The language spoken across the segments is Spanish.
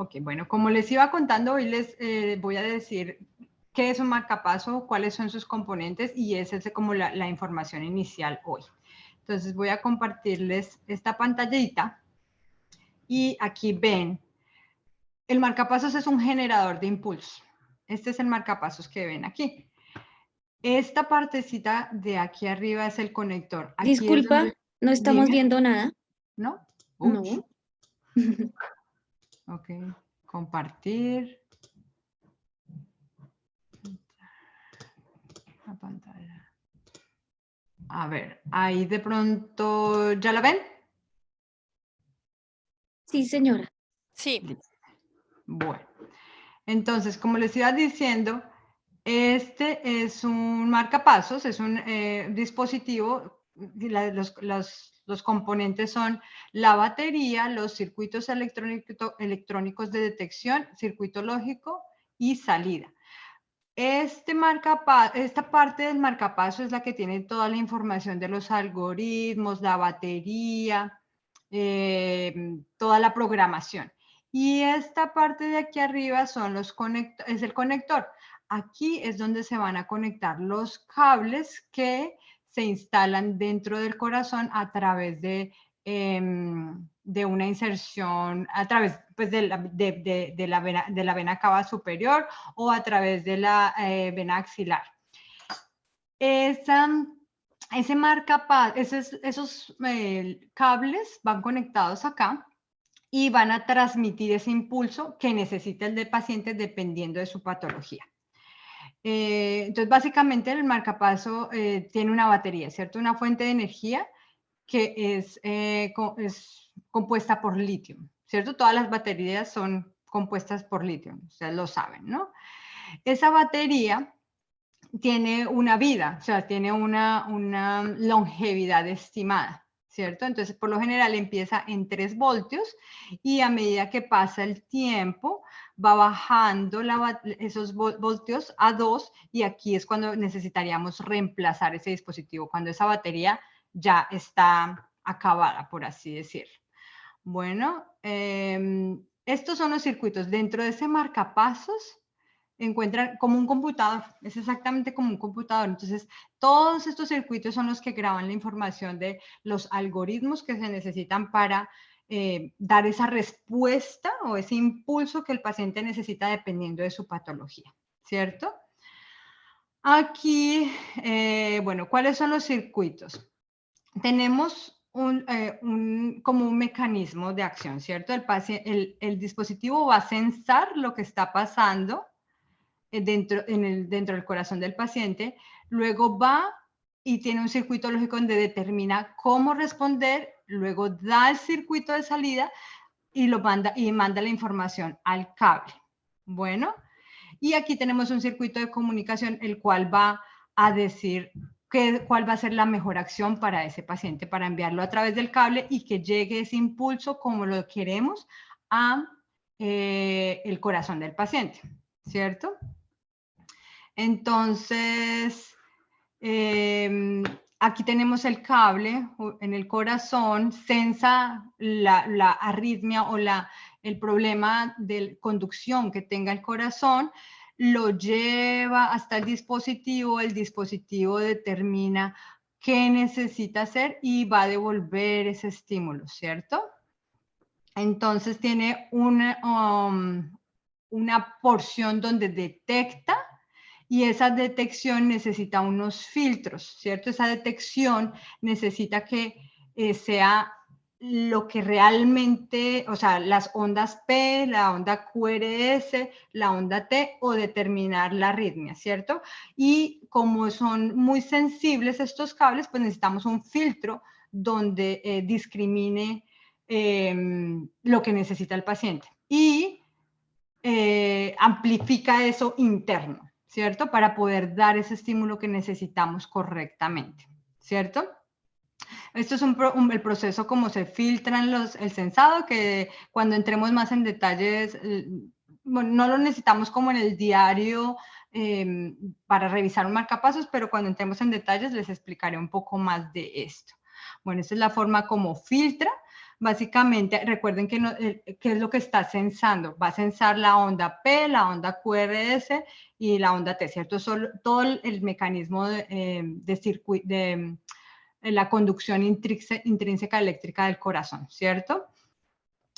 Ok, bueno, como les iba contando, hoy les voy a decir qué es un marcapaso, cuáles son sus componentes y esa es como la información inicial hoy. Entonces voy a compartirles esta pantallita y aquí ven, el marcapasos es un generador de impulso. Este es el marcapasos que ven aquí. Esta partecita de aquí arriba es el conector. Aquí es Disculpa, donde, no estamos dime, viendo nada. ¿no? Uch. No. Ok, compartir la pantalla. A ver, ahí de pronto, ¿ya la ven? Sí, señora. Sí. Bueno, entonces, como les iba diciendo, este es un marcapasos, es un dispositivo, los componentes son la batería, los circuitos electrónicos de detección, circuito lógico y salida. Esta parte del marcapaso es la que tiene toda la información de los algoritmos, la batería, toda la programación. Y esta parte de aquí arriba son es el conector. Aquí es donde se van a conectar los cables que se instalan dentro del corazón a través de una inserción, a través pues, de la vena cava superior o a través de la vena axilar. Esos cables van conectados acá y van a transmitir ese impulso que necesita el del paciente dependiendo de su patología. Entonces, básicamente el marcapaso tiene una batería, ¿cierto? Una fuente de energía que es compuesta por litio, ¿cierto? Todas las baterías son compuestas por litio, ustedes lo saben, ¿no? Esa batería tiene una vida, o sea, tiene una longevidad estimada, ¿cierto? Entonces, por lo general empieza en 3 voltios y a medida que pasa el tiempo va bajando esos voltios a 2 y aquí es cuando necesitaríamos reemplazar ese dispositivo, cuando esa batería ya está acabada, por así decirlo. Bueno, estos son los circuitos. Dentro de ese marcapasos encuentran como un computador, es exactamente como un computador. Entonces, todos estos circuitos son los que graban la información de los algoritmos que se necesitan para dar esa respuesta o ese impulso que el paciente necesita dependiendo de su patología, ¿cierto? Aquí, bueno, ¿cuáles son los circuitos? Tenemos como un mecanismo de acción, ¿cierto? El dispositivo va a sensar lo que está pasando dentro del corazón del paciente, luego va y tiene un circuito lógico donde determina cómo responder, luego da el circuito de salida y manda la información al cable. Bueno, y aquí tenemos un circuito de comunicación el cual va a decir cuál va a ser la mejor acción para ese paciente, para enviarlo a través del cable y que llegue ese impulso como lo queremos a el corazón del paciente, ¿cierto? Entonces, aquí tenemos el cable en el corazón, sensa la arritmia o el problema de conducción que tenga el corazón, lo lleva hasta el dispositivo determina qué necesita hacer y va a devolver ese estímulo, ¿cierto? Entonces tiene una porción donde detecta y esa detección necesita unos filtros, ¿cierto? Esa detección necesita que sea lo que realmente, o sea, las ondas P, la onda QRS, la onda T o determinar la arritmia, ¿cierto? Y como son muy sensibles estos cables, pues necesitamos un filtro donde discrimine lo que necesita el paciente y amplifica eso interno, ¿cierto? Para poder dar ese estímulo que necesitamos correctamente, ¿cierto? Esto es el proceso como se filtran el sensado, que cuando entremos más en detalles, bueno, no lo necesitamos como en el diario para revisar un marcapasos, pero cuando entremos en detalles les explicaré un poco más de esto. Bueno, esta es la forma como filtra. básicamente, recuerden que ¿qué es lo que está censando? Va a censar la onda P, la onda QRS y la onda T, ¿cierto? Todo el mecanismo de la conducción intrínseca eléctrica del corazón, ¿cierto?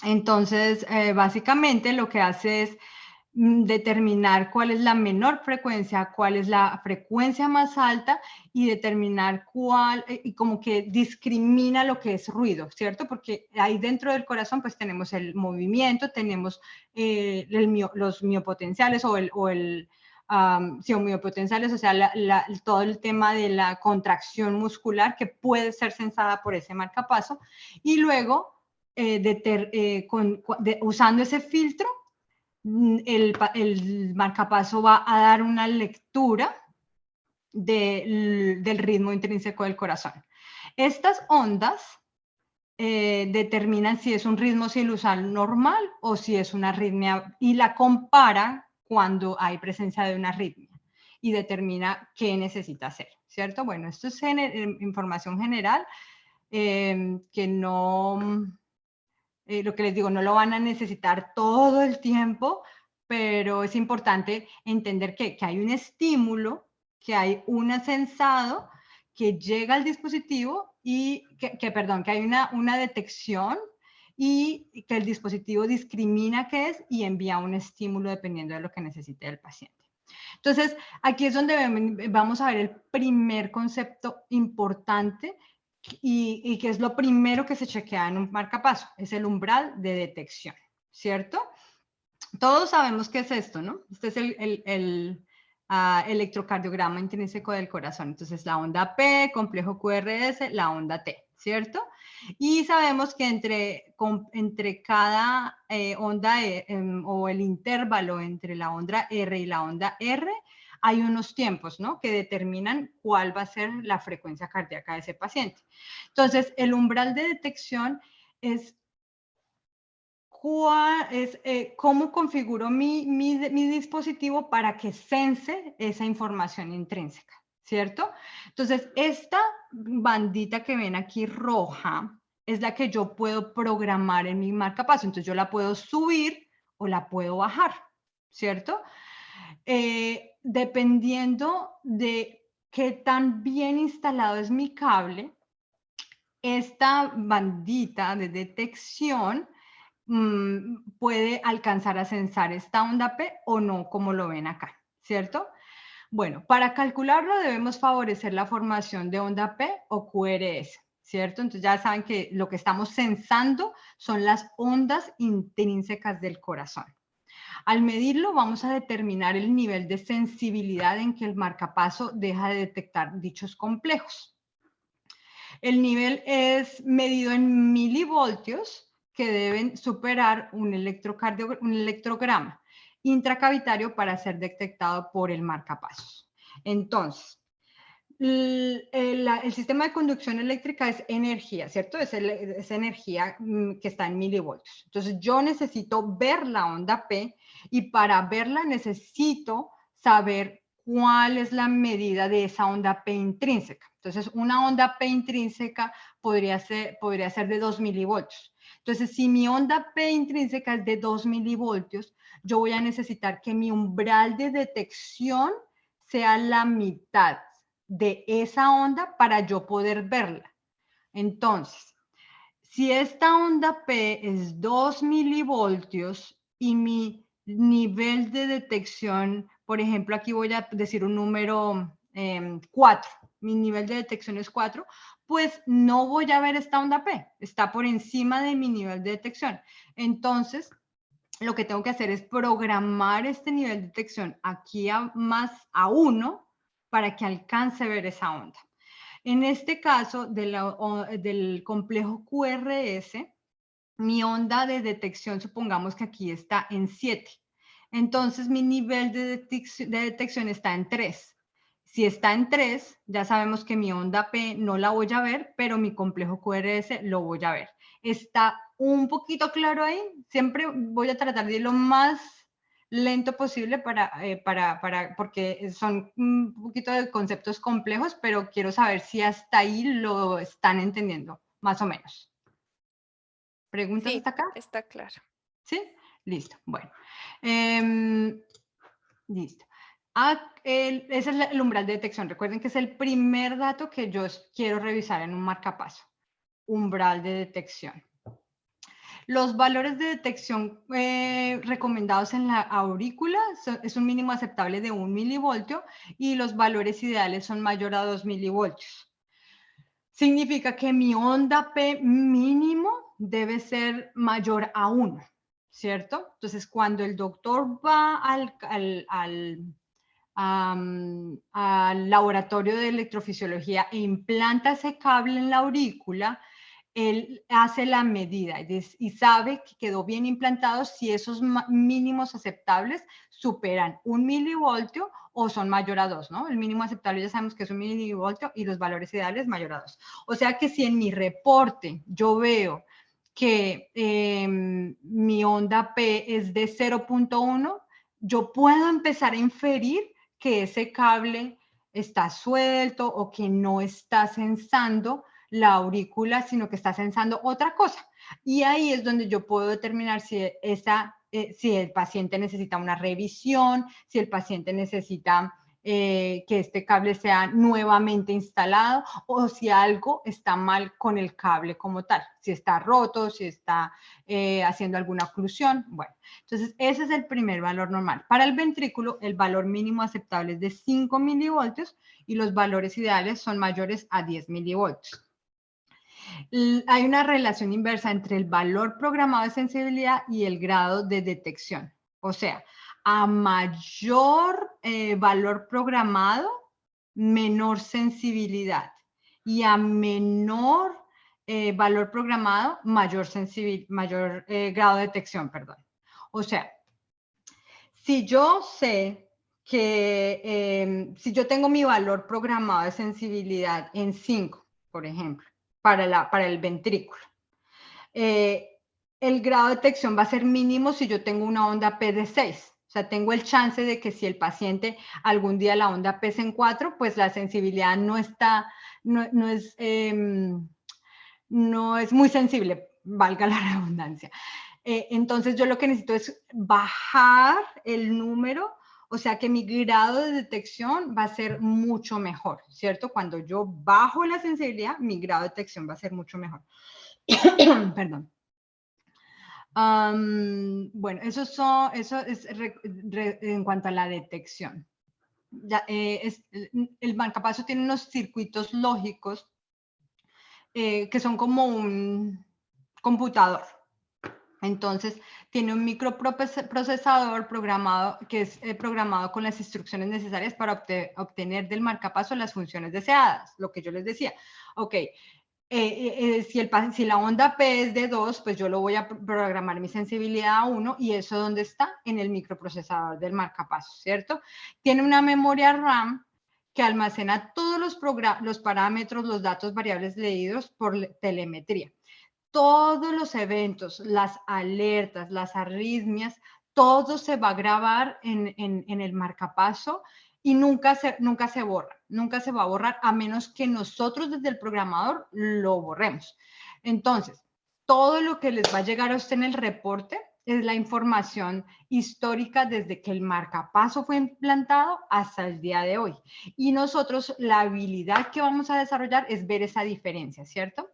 Entonces, básicamente lo que hace es determinar cuál es la menor frecuencia, cuál es la frecuencia más alta y determinar cuál, y como que discrimina lo que es ruido, ¿cierto? Porque ahí dentro del corazón pues tenemos el movimiento, tenemos los miopotenciales sí, miopotenciales, o sea, todo el tema de la contracción muscular que puede ser sensada por ese marcapaso y luego usando ese filtro el marcapaso va a dar una lectura del ritmo intrínseco del corazón. Estas ondas determinan si es un ritmo sinusal normal o si es una arritmia y la compara cuando hay presencia de una arritmia y determina qué necesita hacer, ¿cierto? Bueno, esto es información general que no... lo que les digo, no lo van a necesitar todo el tiempo, pero es importante entender que hay un estímulo, que hay un sensado que llega al dispositivo y perdón, que hay una detección y que el dispositivo discrimina qué es y envía un estímulo dependiendo de lo que necesite el paciente. Entonces, aquí es donde vamos a ver el primer concepto importante y que es lo primero que se chequea en un marcapaso, es el umbral de detección, ¿cierto? Todos sabemos qué es esto, ¿no? Este es el electrocardiograma intrínseco del corazón. Entonces, la onda P, complejo QRS, la onda T, ¿cierto? Y sabemos que entre cada onda o el intervalo entre la onda R y la onda R, hay unos tiempos, ¿no? Que determinan cuál va a ser la frecuencia cardíaca de ese paciente. Entonces, el umbral de detección es cómo configuro mi dispositivo para que sense esa información intrínseca, ¿cierto? Entonces, esta bandita que ven aquí roja es la que yo puedo programar en mi marcapaso. Entonces, yo la puedo subir o la puedo bajar, ¿cierto? Dependiendo de qué tan bien instalado es mi cable, esta bandita de detección puede alcanzar a censar esta onda P o no, como lo ven acá, ¿cierto? Bueno, para calcularlo debemos favorecer la formación de onda P o QRS, ¿cierto? Entonces ya saben que lo que estamos censando son las ondas intrínsecas del corazón. Al medirlo vamos a determinar el nivel de sensibilidad en que el marcapaso deja de detectar dichos complejos. El nivel es medido en milivoltios que deben superar un electrograma intracavitario para ser detectado por el marcapasos. Entonces, el sistema de conducción eléctrica es energía, ¿cierto? Es energía que está en milivoltios. Entonces, yo necesito ver la onda P y para verla necesito saber cuál es la medida de esa onda P intrínseca. Entonces, una onda P intrínseca podría ser de 2 milivoltios. Entonces, si mi onda P intrínseca es de 2 milivoltios, yo voy a necesitar que mi umbral de detección sea la mitad de esa onda para yo poder verla. Entonces, si esta onda P es 2 milivoltios y mi nivel de detección, por ejemplo, aquí voy a decir un número 4, mi nivel de detección es 4, pues no voy a ver esta onda P, está por encima de mi nivel de detección. Entonces, lo que tengo que hacer es programar este nivel de detección aquí más a 1 para que alcance a ver esa onda. En este caso del complejo QRS, mi onda de detección, supongamos que aquí está en 7. Entonces, mi nivel de detección está en 3. Si está en 3, ya sabemos que mi onda P no la voy a ver, pero mi complejo QRS lo voy a ver. Está un poquito claro ahí. Siempre voy a tratar de ir lo más lento posible porque son un poquito de conceptos complejos, pero quiero saber si hasta ahí lo están entendiendo, más o menos. ¿Preguntas Sí, hasta acá? está claro. ¿Sí? Listo. Bueno. Em, listo. Ese es el umbral de detección. Recuerden que es el primer dato que yo quiero revisar en un marcapaso. Umbral de detección. Los valores de detección recomendados en la aurícula es un mínimo aceptable de 1 milivoltio y los valores ideales son mayor a 2 milivoltios. Significa que mi onda P mínimo debe ser mayor a 1, ¿cierto? Entonces, cuando el doctor va al laboratorio de electrofisiología e implanta ese cable en la aurícula, él hace la medida y sabe que quedó bien implantado si esos mínimos aceptables superan 1 milivoltio o son mayor a 2, ¿no? El mínimo aceptable ya sabemos que es 1 milivoltio y los valores ideales mayor a 2. O sea que si en mi reporte yo veo que mi onda P es de 0.1, yo puedo empezar a inferir que ese cable está suelto o que no está sensando la aurícula, sino que está sensando otra cosa. Y ahí es donde yo puedo determinar si el paciente necesita una revisión, si el paciente necesita que este cable sea nuevamente instalado o si algo está mal con el cable como tal, si está roto, si está haciendo alguna oclusión. Bueno, entonces ese es el primer valor normal. Para el ventrículo, el valor mínimo aceptable es de 5 milivoltios y los valores ideales son mayores a 10 milivoltios. Hay una relación inversa entre el valor programado de sensibilidad y el grado de detección. O sea, a mayor valor programado, menor sensibilidad. Y a menor valor programado, mayor grado de detección, perdón. O sea, si yo sé que si yo tengo mi valor programado de sensibilidad en 5, por ejemplo, para el ventrículo, el grado de detección va a ser mínimo si yo tengo una onda P de 6. O sea, tengo el chance de que si el paciente algún día la onda P es en 4, pues la sensibilidad no es muy sensible, valga la redundancia. Entonces yo lo que necesito es bajar el número, o sea que mi grado de detección va a ser mucho mejor, ¿cierto? Cuando yo bajo la sensibilidad, mi grado de detección va a ser mucho mejor. Perdón. Bueno, eso es en cuanto a la detección. Ya, el marcapaso tiene unos circuitos lógicos que son como un computador. Entonces, tiene un microprocesador programado que es programado con las instrucciones necesarias para obtener del marcapaso las funciones deseadas, lo que yo les decía. Ok, si la onda P es de 2, pues yo lo voy a programar mi sensibilidad a 1 y eso ¿dónde está? En el microprocesador del marcapasos, ¿cierto? Tiene una memoria RAM que almacena todos los parámetros, los datos variables leídos por telemetría. Todos los eventos, las alertas, las arritmias, todo se va a grabar en el marcapaso y nunca se borra, nunca se va a borrar a menos que nosotros desde el programador lo borremos. Entonces, todo lo que les va a llegar a usted en el reporte es la información histórica desde que el marcapaso fue implantado hasta el día de hoy. Y nosotros la habilidad que vamos a desarrollar es ver esa diferencia, ¿cierto?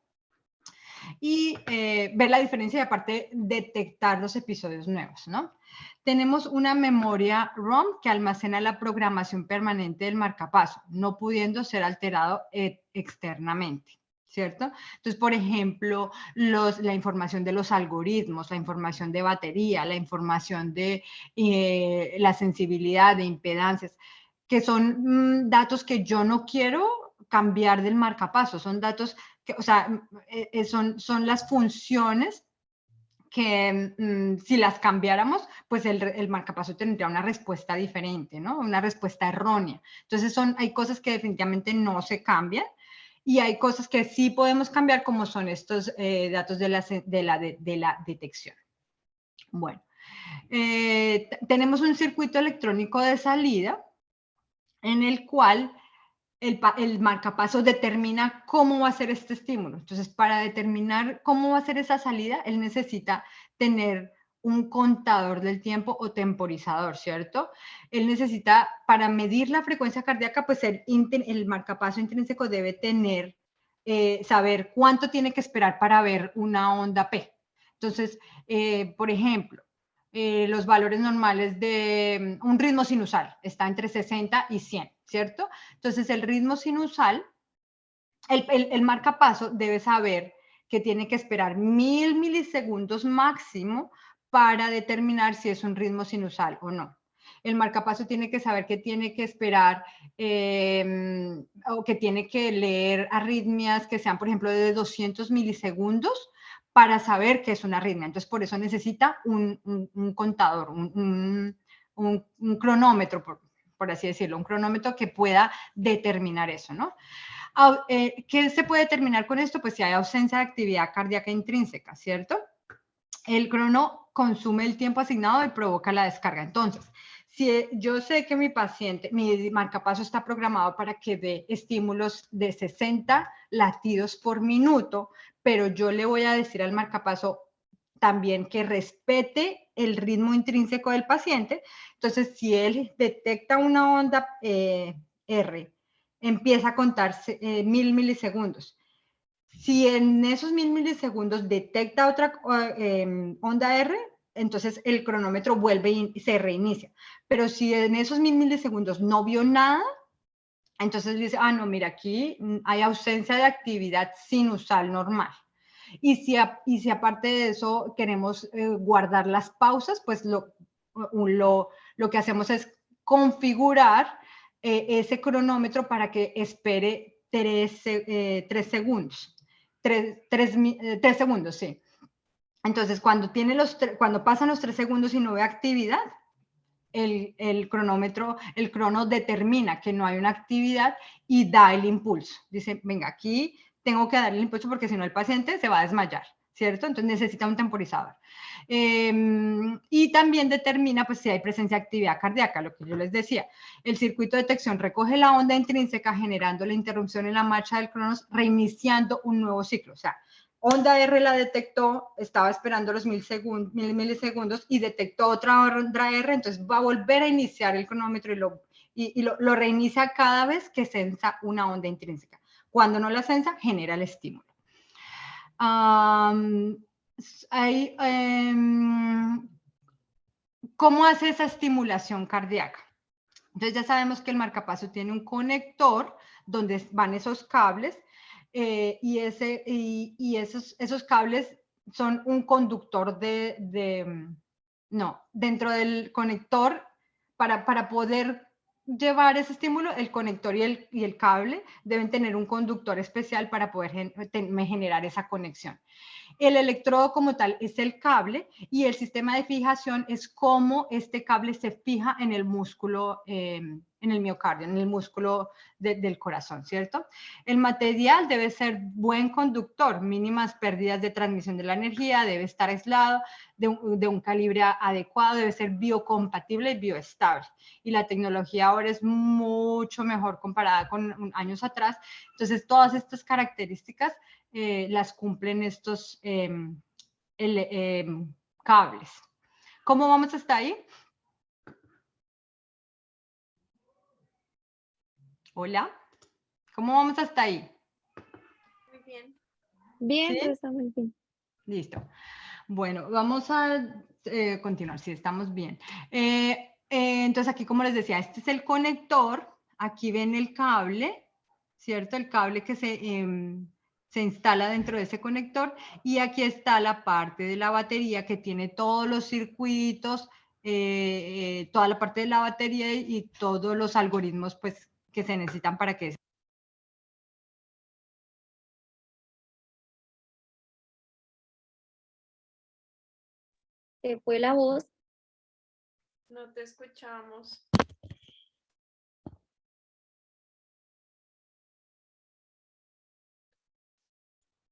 Y ver la diferencia y aparte detectar los episodios nuevos, ¿no? Tenemos una memoria ROM que almacena la programación permanente del marcapaso, no pudiendo ser alterado externamente, ¿cierto? Entonces, por ejemplo, la información de los algoritmos, la información de batería, la información de la sensibilidad de impedancias, que son datos que yo no quiero cambiar del marcapaso, son datos que, o sea, son las funciones que si las cambiáramos, pues el marcapaso tendría una respuesta diferente, ¿no? Una respuesta errónea. Entonces hay cosas que definitivamente no se cambian y hay cosas que sí podemos cambiar, como son estos datos de la detección. Bueno, tenemos un circuito electrónico de salida en el cual el marcapaso determina cómo va a ser este estímulo. Entonces, para determinar cómo va a ser esa salida, él necesita tener un contador del tiempo o temporizador, ¿cierto? Él necesita, para medir la frecuencia cardíaca, pues el marcapaso intrínseco debe tener, saber cuánto tiene que esperar para ver una onda P. Entonces, por ejemplo, los valores normales de un ritmo sinusal está entre 60 y 100, ¿cierto? Entonces, el ritmo sinusal, el marcapaso debe saber que tiene que esperar 1000 milisegundos máximo para determinar si es un ritmo sinusal o no. El marcapaso tiene que saber que tiene que esperar o que tiene que leer arritmias que sean, por ejemplo, de 200 milisegundos para saber que es una arritmia. Entonces, por eso necesita un contador, un cronómetro, por así decirlo, un cronómetro que pueda determinar eso, ¿no? ¿Qué se puede determinar con esto? Pues si hay ausencia de actividad cardíaca intrínseca, ¿cierto? El crono consume el tiempo asignado y provoca la descarga. Entonces, si yo sé que mi paciente, mi marcapaso está programado para que dé estímulos de 60 latidos por minuto, pero yo le voy a decir al marcapaso también que respete el ritmo intrínseco del paciente. Entonces, si él detecta una onda R, empieza a contar 1000 milisegundos. Si en esos 1000 milisegundos detecta otra onda R, entonces el cronómetro vuelve y se reinicia. Pero si en esos 1000 milisegundos no vio nada, entonces dice, ah, no, mira, aquí hay ausencia de actividad sinusal normal. Y si aparte de eso queremos guardar las pausas, pues lo que hacemos es configurar ese cronómetro para que espere 3 segundos. 3 segundos, sí. Entonces, cuando pasan los 3 segundos y no ve actividad, el cronómetro, el crono determina que no hay una actividad y da el impulso. Dice, venga, aquí tengo que darle el impulso porque si no el paciente se va a desmayar, ¿cierto? Entonces necesita un temporizador. Y también determina pues si hay presencia de actividad cardíaca, lo que yo les decía. El circuito de detección recoge la onda intrínseca generando la interrupción en la marcha del cronos, reiniciando un nuevo ciclo. O sea, onda R la detectó, estaba esperando los 1000 milisegundos y detectó otra onda R, entonces va a volver a iniciar el cronómetro y lo reinicia cada vez que sensa una onda intrínseca. Cuando no la sensa, genera el estímulo. ¿Cómo hace esa estimulación cardíaca? Entonces ya sabemos que el marcapaso tiene un conector donde van esos cables y esos cables son un conductor no, dentro del conector, para poder llevar ese estímulo, el conector y el cable deben tener un conductor especial para poder generar esa conexión. El electrodo como tal es el cable y el sistema de fijación es cómo este cable se fija en el músculo, en el miocardio, en el músculo del corazón, ¿cierto? El material debe ser buen conductor, mínimas pérdidas de transmisión de la energía, debe estar aislado, de un calibre adecuado, debe ser biocompatible y bioestable. Y la tecnología ahora es mucho mejor comparada con años atrás. Entonces, todas estas características las cumplen estos cables. ¿Cómo vamos hasta ahí? Hola, ¿cómo vamos hasta ahí? Muy bien. Bien, ¿Sí? todo está muy bien. Listo. Bueno, vamos a continuar, si estamos bien. Entonces aquí, como les decía, este es el conector, aquí ven el cable, ¿cierto? El cable que se instala dentro de ese conector y aquí está la parte de la batería que tiene todos los circuitos, toda la parte de la batería y todos los algoritmos pues, que se necesitan para que Se fue la voz. No te escuchamos.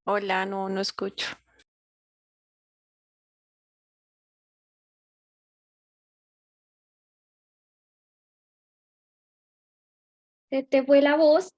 Hola, no, no escucho. Se te fue la voz.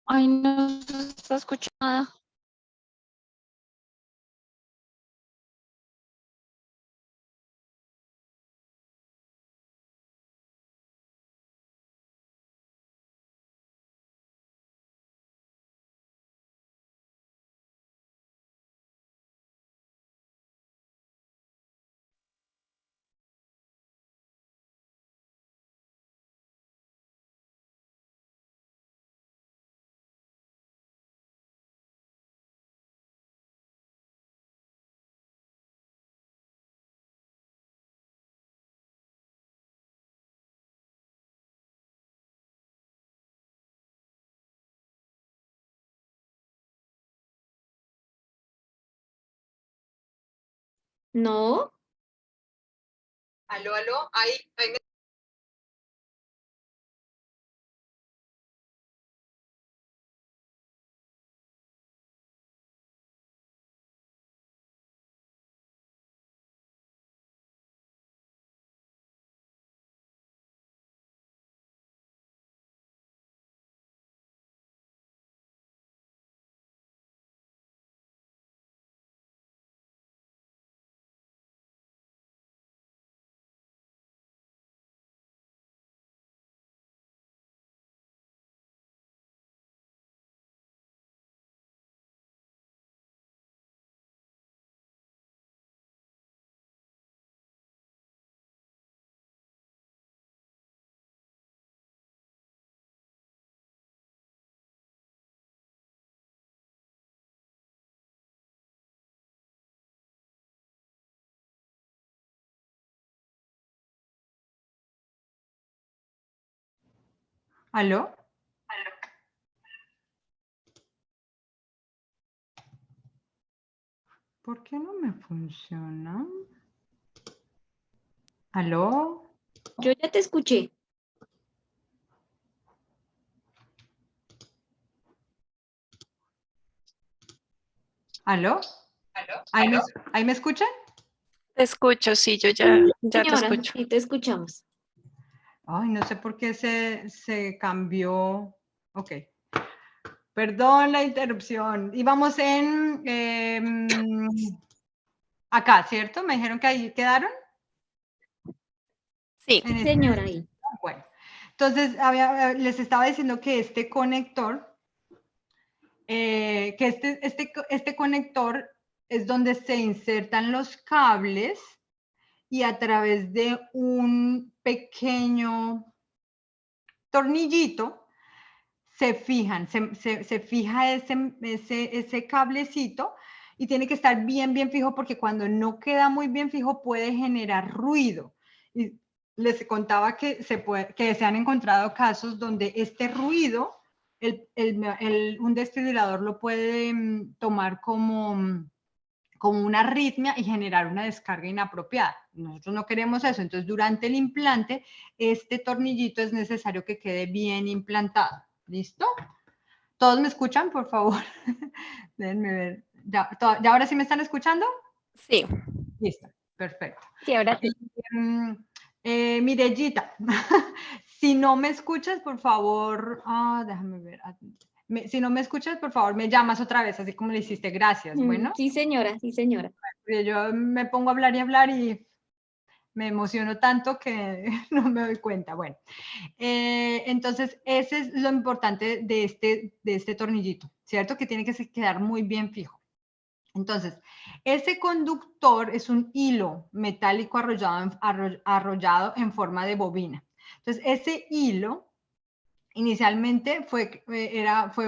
Ay, no se está escuchando nada. No. Aló, aló, ahí me... ¿Aló? ¿Por qué no me funciona? ¿Aló? Yo ya te escuché. ¿Aló? ¿Ahí me escuchan? Te escucho, sí, yo Sí, ya te señora, escucho. sí te escuchamos. Ay, no sé por qué se cambió. Ok. Perdón la interrupción. Íbamos en acá, ¿cierto? Me dijeron que ahí quedaron. Sí, Sí, señora, ahí. Bueno, entonces les estaba diciendo que este conector, que este conector es donde se insertan los cables y a través de un pequeño tornillito se fijan, se fija ese cablecito y tiene que estar bien, bien fijo porque cuando no queda muy bien fijo puede generar ruido. Y les contaba que se han encontrado casos donde este ruido, un desfibrilador lo puede tomar como una arritmia y generar una descarga inapropiada. Nosotros no queremos eso. Entonces, durante el implante, este tornillito es necesario que quede bien implantado. ¿Listo? ¿Todos me escuchan, por favor? Déjenme ver. ¿Ya ahora sí me están escuchando? sí. Listo, perfecto. Sí, ahora sí. Mirellita, si no me escuchas, por favor, déjame ver. Si no me escuchas, por favor, me llamas otra vez, así como le hiciste. Gracias. Bueno, Sí, señora, sí, señora. yo me pongo a hablar y me emociono tanto que no me doy cuenta. Bueno, entonces ese es lo importante de este tornillito, ¿cierto? Que tiene que quedar muy bien fijo. Entonces, ese conductor es un hilo metálico arrollado en forma de bobina. Entonces, ese hilo inicialmente fue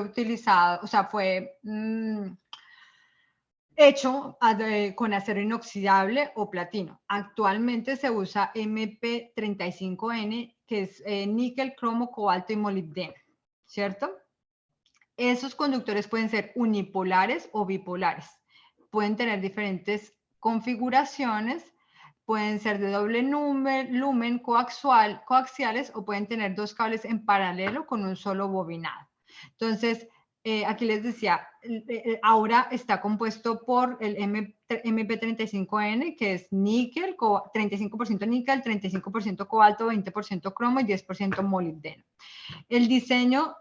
utilizado, o sea, fue hecho con acero inoxidable o platino. Actualmente se usa MP35N, que es níquel, cromo, cobalto y molibdeno, ¿cierto? Esos conductores pueden ser unipolares o bipolares. Pueden tener diferentes configuraciones, pueden ser de doble lumen coaxiales o pueden tener dos cables en paralelo con un solo bobinado. Entonces, aquí les decía, ahora está compuesto por el MP35N, que es níquel, 35% níquel, 35% cobalto, 20% cromo y 10% molibdeno. El diseño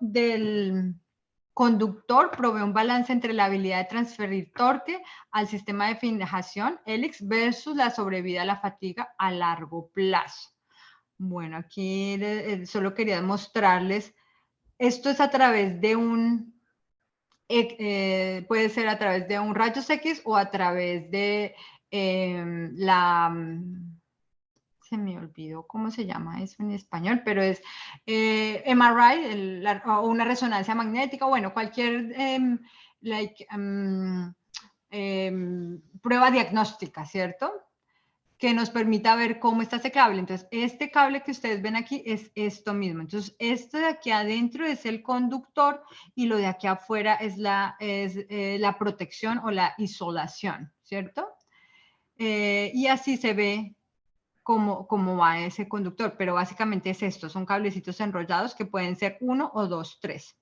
conductor provee un balance entre la habilidad de transferir torque al sistema de fijación hélice versus la sobrevida a la fatiga a largo plazo. Bueno, aquí solo quería mostrarles, esto es a través de puede ser a través de un rayos X o a través de se me olvidó cómo se llama eso en español, pero es MRI, o una resonancia magnética, bueno, cualquier prueba diagnóstica, ¿cierto? Que nos permita ver cómo está ese cable. Entonces, este cable que ustedes ven aquí es esto mismo. Entonces, esto de aquí adentro es el conductor y lo de aquí afuera es la protección o la isolación, ¿cierto? Y así se ve cómo va ese conductor, pero básicamente es esto, son cablecitos enrollados que pueden ser 1 o 2, 3,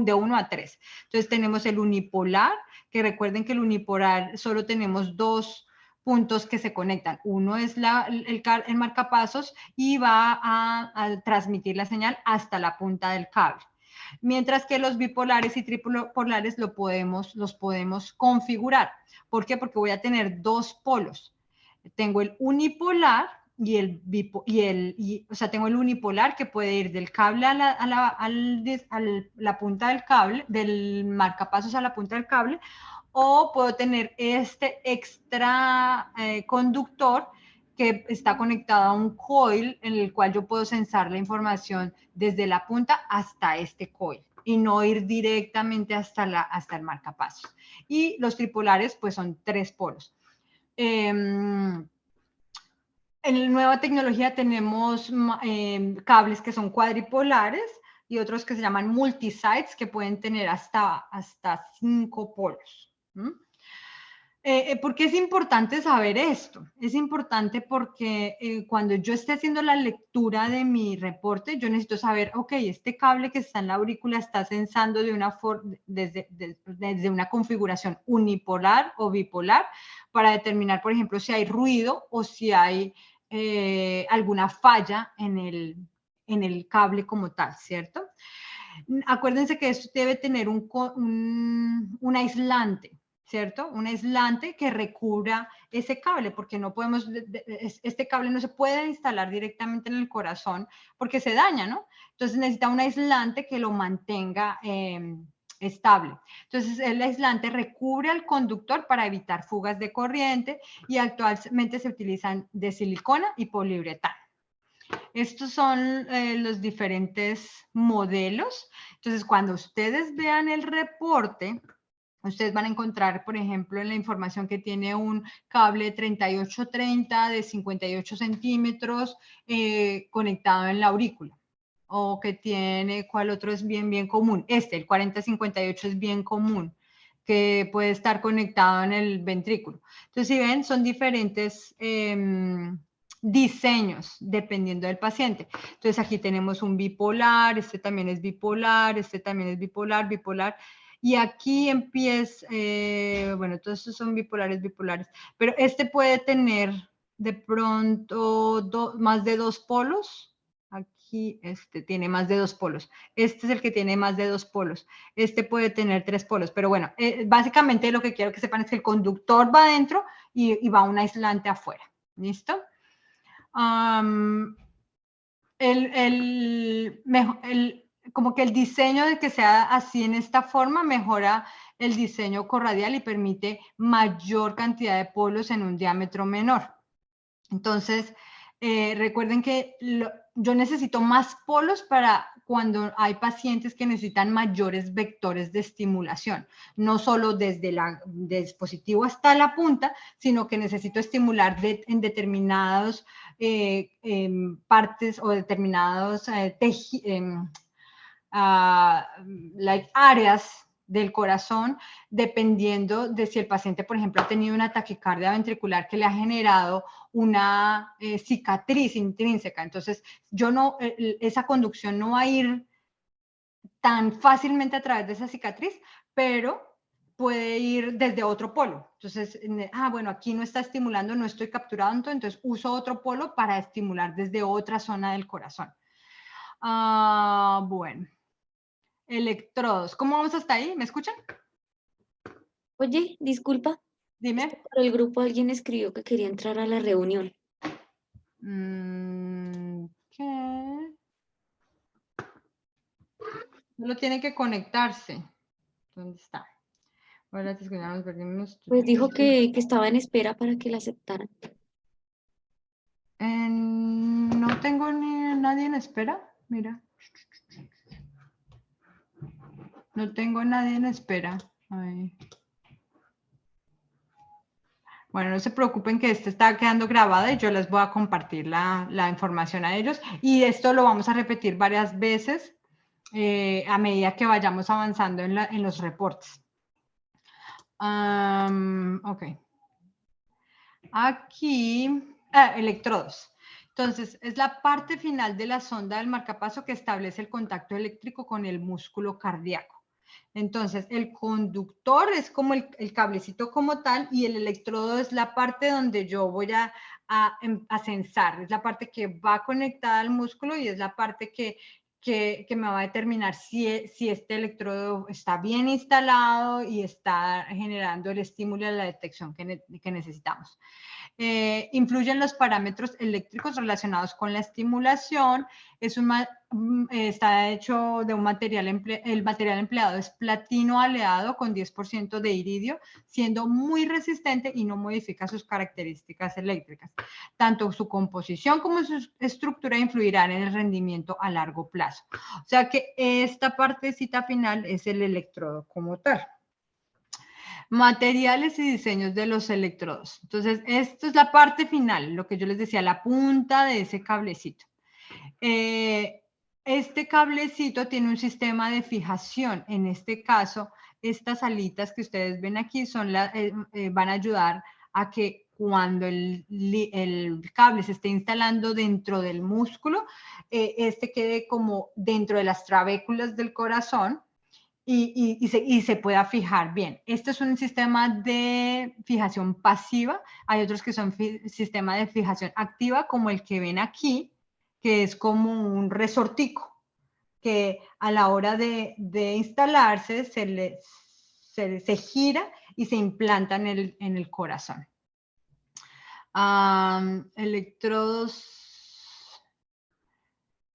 de 1 a 3. Entonces tenemos el unipolar, que recuerden que el unipolar solo tenemos 2 puntos que se conectan. Uno es el marcapasos y va a transmitir la señal hasta la punta del cable. Mientras que los bipolares y tripolares los podemos configurar. ¿Por qué? Porque voy a tener 2 polos. Tengo el unipolar o sea, tengo el unipolar que puede ir del cable a la punta del cable, del marcapasos a la punta del cable, o puedo tener este extra conductor que está conectado a un coil en el cual yo puedo sensar la información desde la punta hasta este coil y no ir directamente hasta el marcapasos. Y los tripolares pues son 3 polos. En la nueva tecnología tenemos cables que son cuadripolares y otros que se llaman multisites que pueden tener hasta 5 polos. ¿Por qué es importante saber esto? Es importante porque cuando yo esté haciendo la lectura de mi reporte, yo necesito saber, ok, este cable que está en la aurícula está sensando desde una configuración unipolar o bipolar para determinar, por ejemplo, si hay ruido o si hay alguna falla en el cable como tal, ¿cierto? Acuérdense que esto debe tener un aislante, ¿cierto? Un aislante que recubra ese cable, porque no podemos, este cable no se puede instalar directamente en el corazón porque se daña, ¿no? Entonces necesita un aislante que lo mantenga estable. Entonces el aislante recubre al conductor para evitar fugas de corriente y actualmente se utilizan de silicona y poliuretano. Estos son los diferentes modelos. Entonces, cuando ustedes vean el reporte, ustedes van a encontrar, por ejemplo, en la información que tiene un cable 3830 de 58 centímetros conectado en la aurícula. O que tiene, ¿cuál otro es bien común? El 4058 es bien común, que puede estar conectado en el ventrículo. Entonces, si ven, son diferentes diseños dependiendo del paciente. Entonces, aquí tenemos un bipolar, este también es bipolar, este también es bipolar, bipolar. Y aquí empieza, bueno, todos estos son bipolares, pero este puede tener de pronto más de 2 polos. Aquí este tiene más de 2 polos. Este es el que tiene más de 2 polos. Este puede tener 3 polos. Pero bueno, básicamente lo que quiero que sepan es que el conductor va adentro y va un aislante afuera. ¿Listo? Como que el diseño de que sea así en esta forma mejora el diseño corradial y permite mayor cantidad de polos en un diámetro menor. Entonces, recuerden que yo necesito más polos para cuando hay pacientes que necesitan mayores vectores de estimulación, no solo desde el dispositivo hasta la punta, sino que necesito estimular en determinados partes o determinados áreas del corazón, dependiendo de si el paciente, por ejemplo, ha tenido una taquicardia ventricular que le ha generado una cicatriz intrínseca. Entonces, esa conducción no va a ir tan fácilmente a través de esa cicatriz, pero puede ir desde otro polo. Entonces, bueno, aquí no está estimulando, no estoy capturando, entonces uso otro polo para estimular desde otra zona del corazón. Bueno. Electrodos. ¿Cómo vamos hasta ahí? ¿Me escuchan? Oye, disculpa, Dime. por el grupo alguien escribió que quería entrar a la reunión. ¿Qué? Solo tiene que conectarse. ¿Dónde está? Ahora te escuchamos, perdimos. Pues dijo que estaba en espera para que la aceptaran. No tengo ni nadie en espera. Mira. No tengo nadie en espera. Ay. Bueno, no se preocupen que esto está quedando grabado y yo les voy a compartir la información a ellos. Y esto lo vamos a repetir varias veces a medida que vayamos avanzando en los reportes. Ok. Aquí, electrodos. Entonces, es la parte final de la sonda del marcapaso que establece el contacto eléctrico con el músculo cardíaco. Entonces, el conductor es como el cablecito como tal y el electrodo es la parte donde yo voy a sensar, es la parte que va conectada al músculo y es la parte que me va a determinar si este electrodo está bien instalado y está generando el estímulo de la detección que necesitamos. Influyen los parámetros eléctricos relacionados con la estimulación. Está hecho de un material, el material empleado es platino aleado con 10% de iridio, siendo muy resistente y no modifica sus características eléctricas. Tanto su composición como su estructura influirán en el rendimiento a largo plazo. O sea que esta partecita final es el electrodo como tal. Materiales y diseños de los electrodos. Entonces, esto es la parte final, lo que yo les decía, la punta de ese cablecito. Este cablecito tiene un sistema de fijación. En este caso, estas alitas que ustedes ven aquí van a ayudar a que cuando el cable se esté instalando dentro del músculo, este quede como dentro de las trabéculas del corazón y se pueda fijar bien. Este es un sistema de fijación pasiva. Hay otros que son sistemas de fijación activa, como el que ven aquí, que es como un resortico, que a la hora de instalarse se gira y se implanta en el corazón. Electrodos.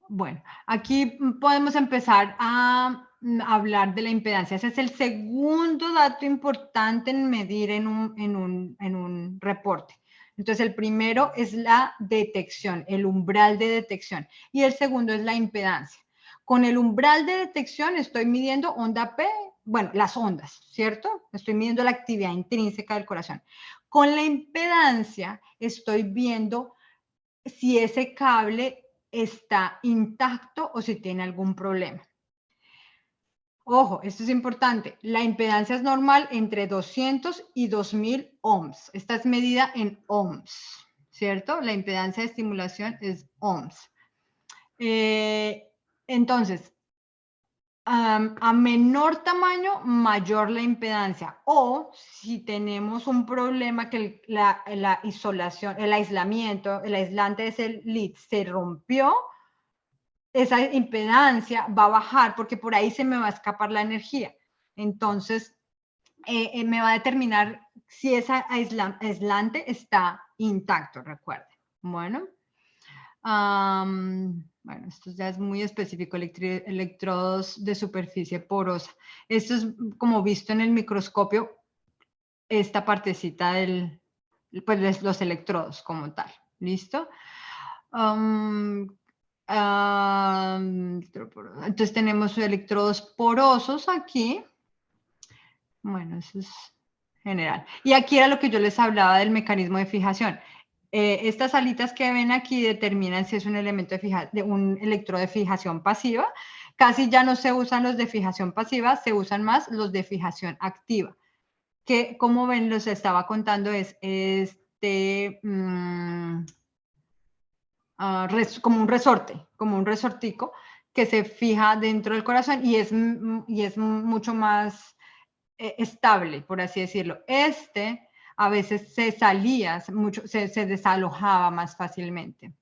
Bueno, aquí podemos empezar a hablar de la impedancia. Ese es el segundo dato importante en medir en un reporte. Entonces, el primero es la detección, el umbral de detección. Y el segundo es la impedancia. Con el umbral de detección estoy midiendo onda P, bueno, las ondas, ¿cierto? Estoy midiendo la actividad intrínseca del corazón. Con la impedancia estoy viendo si ese cable está intacto o si tiene algún problema. Ojo, esto es importante. La impedancia es normal entre 200 y 2000 ohms. Esta es medida en ohms, ¿cierto? La impedancia de estimulación es ohms. Entonces, a menor tamaño, mayor la impedancia. O si tenemos un problema que la isolación, el aislamiento, el aislante de ese lead se rompió, esa impedancia va a bajar porque por ahí se me va a escapar la energía. Entonces, me va a determinar si ese aislante está intacto, recuerden. Bueno. Bueno, esto ya es muy específico, electrodos de superficie porosa. Esto es como visto en el microscopio, esta partecita pues los electrodos como tal. ¿Listo? Entonces tenemos electrodos porosos aquí. Bueno, eso es general. Y aquí era lo que yo les hablaba del mecanismo de fijación. Estas alitas que ven aquí determinan si es un elemento de un electrodo de fijación pasiva. Casi ya no se usan los de fijación pasiva, se usan más los de fijación activa. Que, como ven, los estaba contando, es como un resorte, como un resortico que se fija dentro del corazón y es mucho más estable, por así decirlo. A veces se salía, se desalojaba más fácilmente.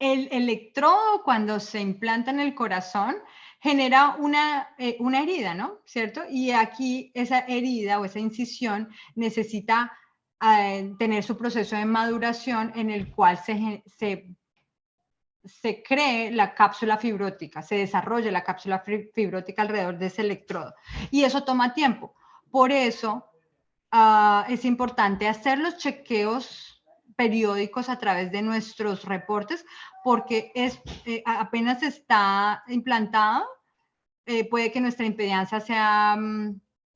el electrodo, cuando se implanta en el corazón, genera una herida, ¿no? ¿Cierto? Y aquí esa herida o esa incisión necesita tener su proceso de maduración en el cual se cree la cápsula fibrótica, se desarrolla la cápsula fibrótica alrededor de ese electrodo. Y eso toma tiempo. Por eso es importante hacer los chequeos periódicos a través de nuestros reportes, porque apenas está implantado, puede que nuestra impedancia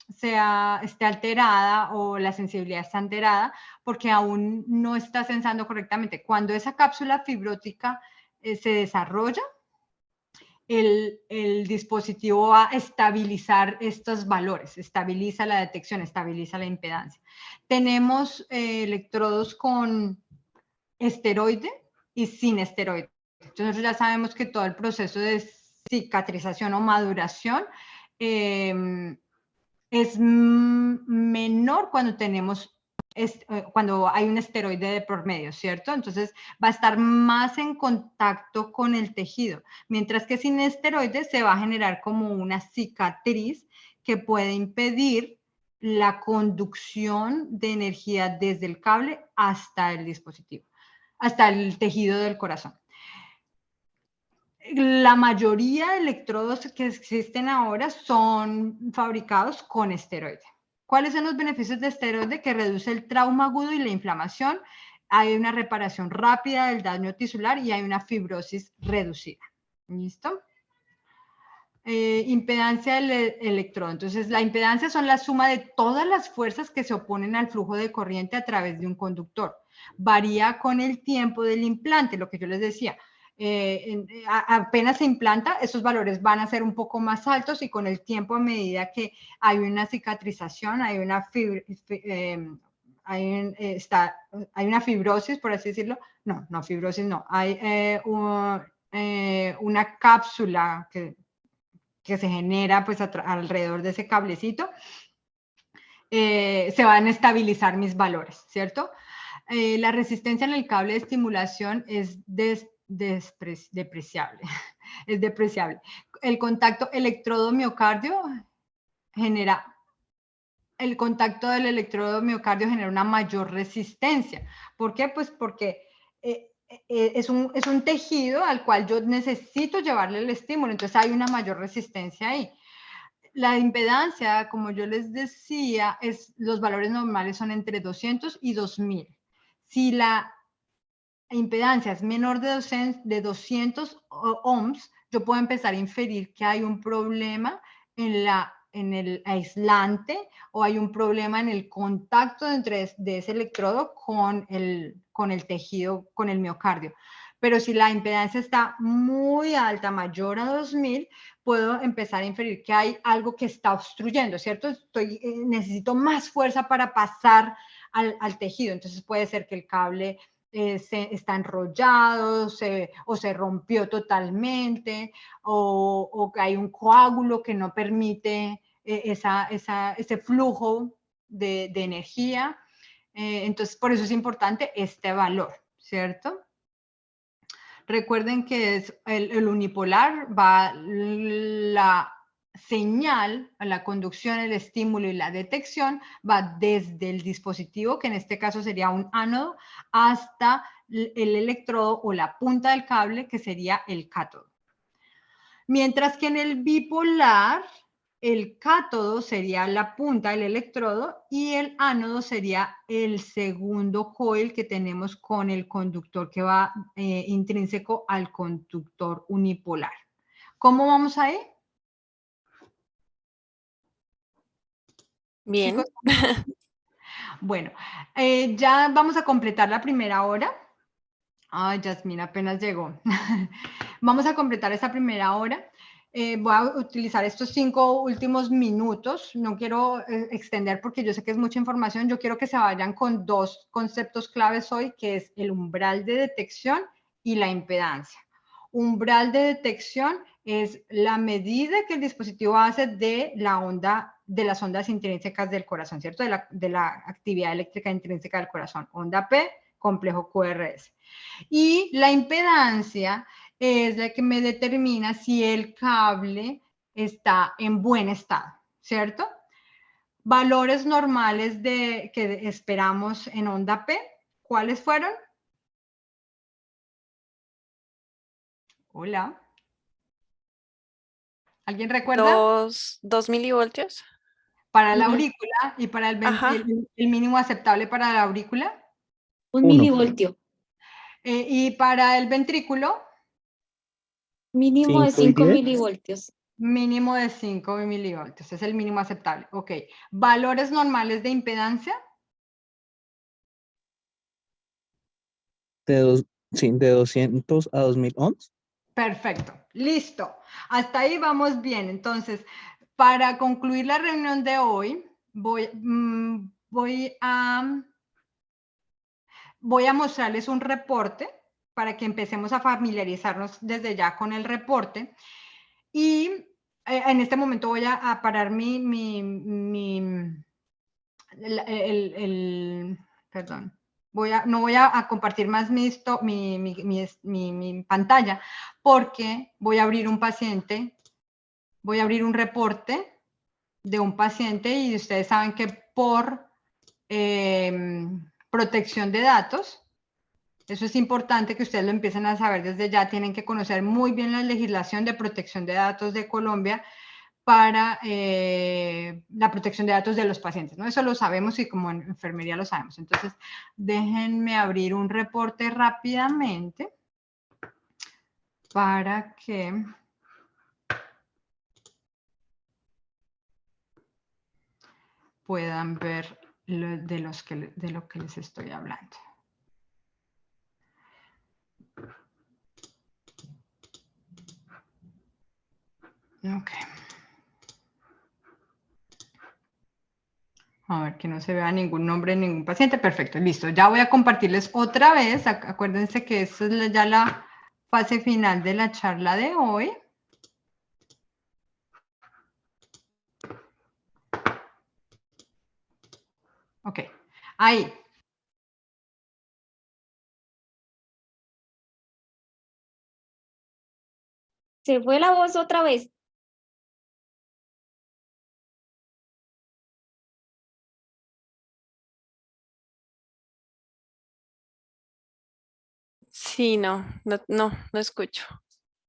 esté alterada o la sensibilidad está alterada porque aún no está sensando correctamente. Cuando esa cápsula fibrótica se desarrolla, el dispositivo va a estabilizar estos valores, estabiliza la detección, estabiliza la impedancia. Tenemos electrodos con esteroide y sin esteroide. Entonces ya sabemos que todo el proceso de cicatrización o maduración es menor cuando cuando hay un esteroide de por medio, ¿cierto? Entonces va a estar más en contacto con el tejido, mientras que sin esteroides se va a generar como una cicatriz que puede impedir la conducción de energía desde el cable hasta el dispositivo, hasta el tejido del corazón. La mayoría de electrodos que existen ahora son fabricados con esteroide. ¿Cuáles son los beneficios de esteroide? Que reduce el trauma agudo y la inflamación, hay una reparación rápida del daño tisular y hay una fibrosis reducida. ¿Listo? Impedancia del electrodo. Entonces, la impedancia son la suma de todas las fuerzas que se oponen al flujo de corriente a través de un conductor. Varía con el tiempo del implante, lo que yo les decía. Apenas se implanta, esos valores van a ser un poco más altos y con el tiempo, a medida que hay una cicatrización, hay una hay una fibrosis, por así decirlo. No, fibrosis no. Hay una cápsula que se genera pues alrededor de ese cablecito, se van a estabilizar mis valores, ¿cierto? La resistencia en el cable de estimulación es depreciable. Es depreciable. El contacto electrodo-miocardio el contacto del electrodo-miocardio genera una mayor resistencia. ¿Por qué? Pues porque es un tejido al cual yo necesito llevarle el estímulo, entonces hay una mayor resistencia ahí. La impedancia, como yo les decía, los valores normales son entre 200 y 2000. Si la impedancia es menor de 200 ohms, yo puedo empezar a inferir que hay un problema en el aislante o hay un problema en el contacto de ese electrodo con el tejido, con el miocardio. Pero si la impedancia está muy alta, mayor a 2000, puedo empezar a inferir que hay algo que está obstruyendo, ¿cierto? Necesito más fuerza para pasar al tejido. Entonces puede ser que el cable está enrollado o se rompió totalmente o que hay un coágulo que no permite ese flujo de energía. Entonces, por eso es importante este valor, ¿cierto? Recuerden que es el unipolar, va la señal, la conducción, el estímulo y la detección va desde el dispositivo, que en este caso sería un ánodo, hasta el electrodo o la punta del cable, que sería el cátodo. Mientras que en el bipolar, el cátodo sería la punta del electrodo y el ánodo sería el segundo coil que tenemos con el conductor que va intrínseco al conductor unipolar. ¿Cómo vamos ahí? Bien. Chicos. Bueno, ya vamos a completar la primera hora. Ay, Yasmín apenas llegó. Vamos a completar esta primera hora. Voy a utilizar estos 5 últimos minutos. No quiero extender porque yo sé que es mucha información. Yo quiero que se vayan con 2 conceptos claves hoy, que es el umbral de detección y la impedancia. Umbral de detección es la medida que el dispositivo hace de las ondas intrínsecas del corazón, ¿cierto? De la actividad eléctrica intrínseca del corazón. Onda P complejo QRS. Y la impedancia es la que me determina si el cable está en buen estado, ¿cierto? Valores normales que esperamos en onda P, ¿cuáles fueron? Hola. ¿Alguien recuerda? 2 milivoltios. Para la Ujú. aurícula y para Ajá. el mínimo aceptable para la aurícula. Un Uno. milivoltio. Y para el ventrículo, Mínimo de 5 y 5 10. milivoltios. mínimo de 5 milivoltios. Es el mínimo aceptable. Ok. Valores normales de impedancia. De 200 a 2000 ohms. Perfecto. Listo. Hasta ahí vamos bien. Entonces, para concluir la reunión de hoy, voy a mostrarles un reporte para que empecemos a familiarizarnos desde ya con el reporte. Y en este momento voy a parar perdón. No voy a compartir más mi pantalla porque voy a abrir un paciente, voy a abrir un reporte de un paciente y ustedes saben que por protección de datos, eso es importante que ustedes lo empiecen a saber desde ya, tienen que conocer muy bien la legislación de protección de datos de Colombia para la protección de datos de los pacientes, ¿no? Eso lo sabemos y como en enfermería lo sabemos. Entonces, déjenme abrir un reporte rápidamente para que puedan ver de lo que les estoy hablando. Ok. A ver, que no se vea ningún nombre de ningún paciente. Perfecto, listo. Ya voy a compartirles otra vez. Acuérdense que esta es ya la fase final de la charla de hoy. Ok, ahí. Se fue la voz otra vez. Sí, no escucho.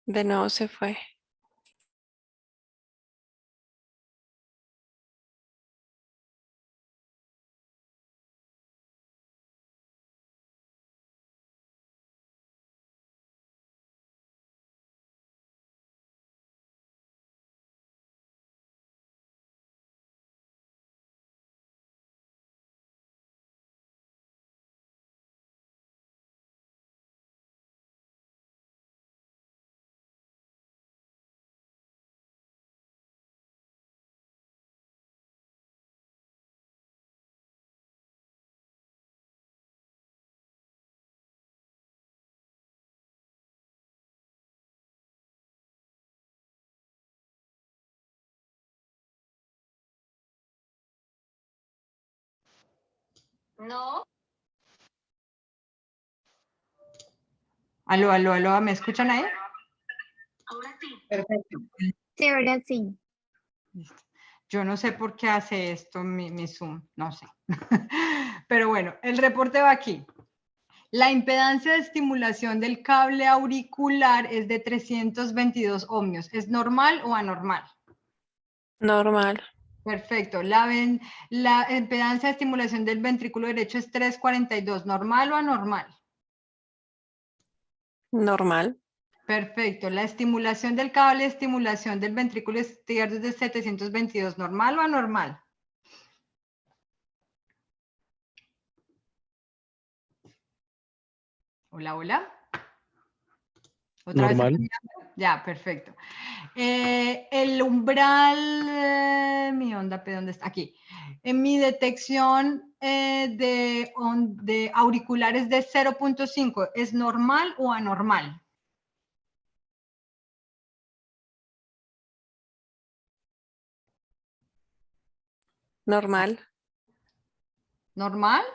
De nuevo se fue. No. Aló, aló, aló, ¿me escuchan ahí? Ahora sí. Perfecto. Sí, ahora sí. Listo. Yo no sé por qué hace esto mi Zoom, no sé. Pero bueno, el reporte va aquí. La impedancia de estimulación del cable auricular es de 322 ohmios. ¿Es normal o anormal? Normal. Perfecto. La impedancia de estimulación del ventrículo derecho es 342. ¿Normal o anormal? Normal. Perfecto. La estimulación del cable de estimulación del ventrículo izquierdo es de 722. ¿Normal o anormal? Hola, hola. ¿Otra vez? Normal. Ya, perfecto. El umbral, mi onda, ¿dónde está? Aquí. En mi detección de auriculares de 0.5, ¿es normal o anormal? Normal. ¿Normal?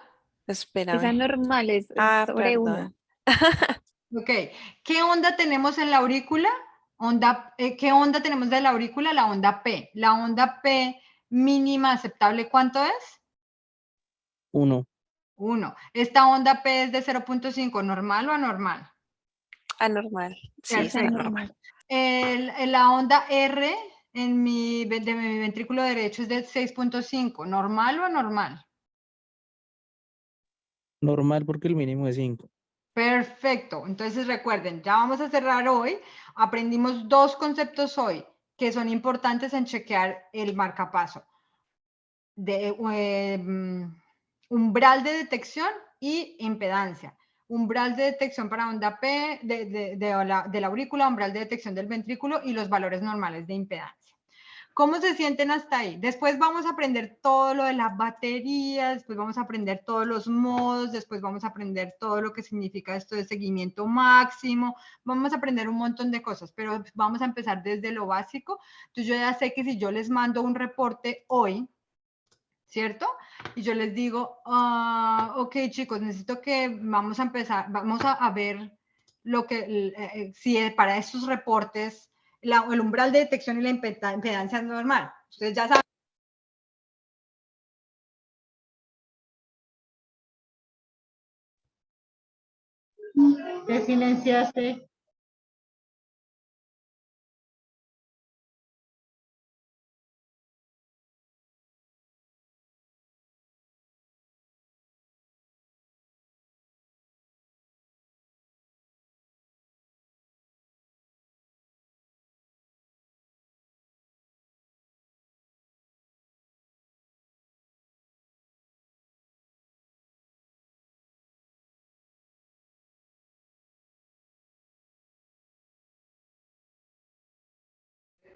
Espérame. normal, es sobre perdón. 1. Ok. ¿Qué onda tenemos en la aurícula? ¿Qué onda tenemos de la aurícula? La onda P. La onda P mínima aceptable, ¿cuánto es? 1. 1. ¿Esta onda P es de 0.5, normal o anormal? Anormal. Sí, Es está Perfecto. normal. La onda R de mi ventrículo derecho es de 6.5, ¿normal o anormal? Normal porque el mínimo es 5. Perfecto. Entonces recuerden, ya vamos a cerrar hoy. Aprendimos 2 conceptos hoy que son importantes en chequear el marcapaso. Umbral de detección y impedancia. Umbral de detección para onda P de la aurícula, umbral de detección del ventrículo y los valores normales de impedancia. ¿Cómo se sienten hasta ahí? Después vamos a aprender todo lo de las baterías, después vamos a aprender todos los modos, después vamos a aprender todo lo que significa esto de seguimiento máximo, vamos a aprender un montón de cosas, pero vamos a empezar desde lo básico. Entonces yo ya sé que si yo les mando un reporte hoy, ¿cierto? Y yo les digo, ok chicos, necesito que vamos a empezar, vamos a ver lo que, si para estos reportes el umbral de detección y la impedancia es normal. Ustedes ya saben. Te silenciaste.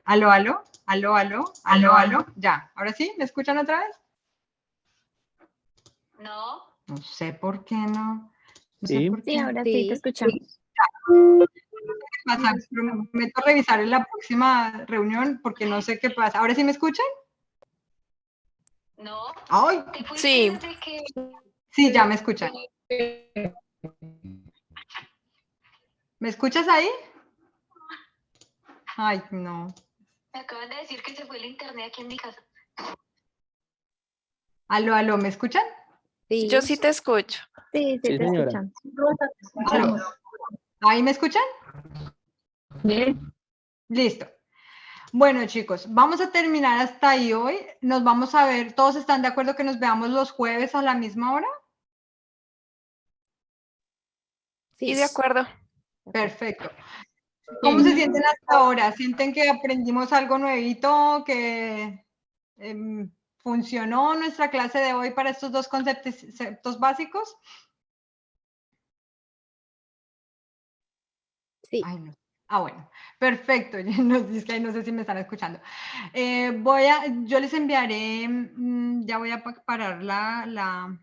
Aló, aló, aló, aló, aló, aló. Ya, ahora sí, ¿me escuchan otra vez? No. No sé por qué no. No sé Sí. por qué. Sí, ahora sí te escuchamos. Pasa. Prometo revisar en la próxima reunión porque no sé qué pasa. ¿Ahora sí me escuchan? No. Ay, Sí, sí, ya me escuchan. ¿Me escuchas ahí? Ay, no. Me acaban de decir que se fue el internet aquí en mi casa. Aló, aló, ¿me escuchan? Sí, yo sí te escucho. sí, Sí, te señora. escuchamos. Rosa, te escuchamos. ¿Ahí me escuchan? Bien. Listo. Bueno, chicos, vamos a terminar hasta ahí hoy. Nos vamos a ver. ¿Todos están de acuerdo que nos veamos los jueves a la misma hora? Sí, de acuerdo. Perfecto. ¿Cómo se sienten hasta ahora? ¿Sienten que aprendimos algo nuevito, que funcionó nuestra clase de hoy para estos 2 conceptos básicos? Sí. Ay, no. Bueno, perfecto. Es que ahí no sé si me están escuchando. Yo les enviaré, ya voy a parar la